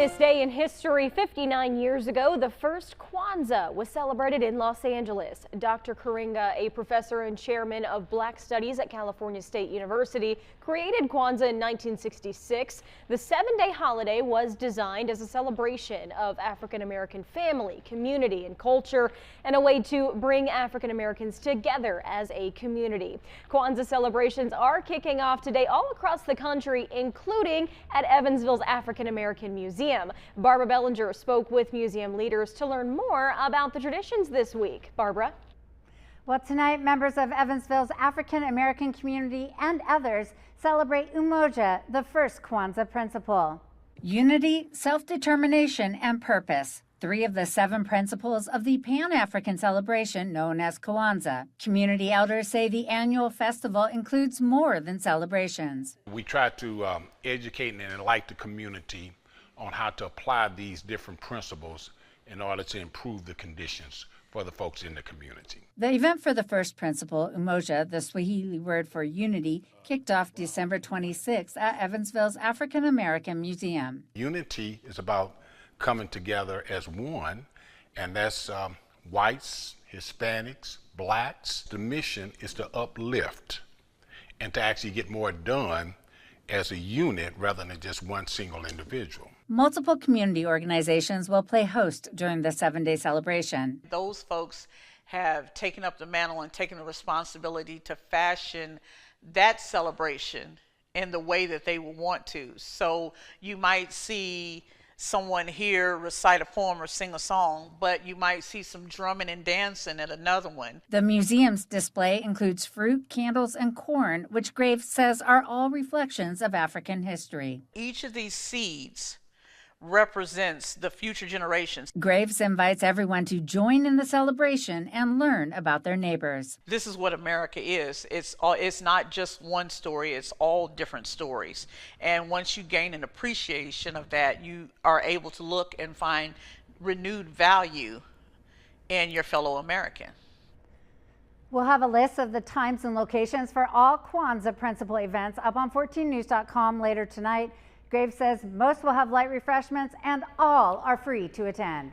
this day in history, 59 years ago, the first Kwanzaa was celebrated in Los Angeles. Dr. Karinga, a professor and chairman of Black Studies at California State University, created Kwanzaa in 1966. The 7-day holiday was designed as a celebration of African American family, community, and culture, and a way to bring African Americans together as a community. Kwanzaa celebrations are kicking off today all across the country, including at Evansville's African American Museum. Barbara Bellinger spoke with museum leaders to learn more about the traditions this week. Barbara? Well, tonight, members of Evansville's African American community and others celebrate Umoja, the first Kwanzaa principle. Unity, self-determination, and purpose. 3 of the 7 principles of the Pan-African celebration known as Kwanzaa. Community elders say the annual festival includes more than celebrations. We try to educate and enlighten the community on how to apply these different principles in order to improve the conditions for the folks in the community. The event for the first principle, Umoja, the Swahili word for unity, kicked off December 26 at Evansville's African American Museum. Unity is about coming together as one, and that's whites, Hispanics, blacks. The mission is to uplift and to actually get more done as a unit rather than just one single individual. Multiple community organizations will play host during the 7-day celebration. Those folks have taken up the mantle and taken the responsibility to fashion that celebration in the way that they want to. So you might see someone here recite a poem or sing a song, but you might see some drumming and dancing at another one. The museum's display includes fruit, candles, and corn, which Graves says are all reflections of African history. Each of these seeds represents the future generations. Graves invites everyone to join in the celebration and learn about their neighbors. This is what America is. It's not just one story, it's all different stories. And once you gain an appreciation of that, you are able to look and find renewed value in your fellow American. We'll have a list of the times and locations for all Kwanzaa principal events up on 14news.com later tonight. Graves says most will have light refreshments and all are free to attend.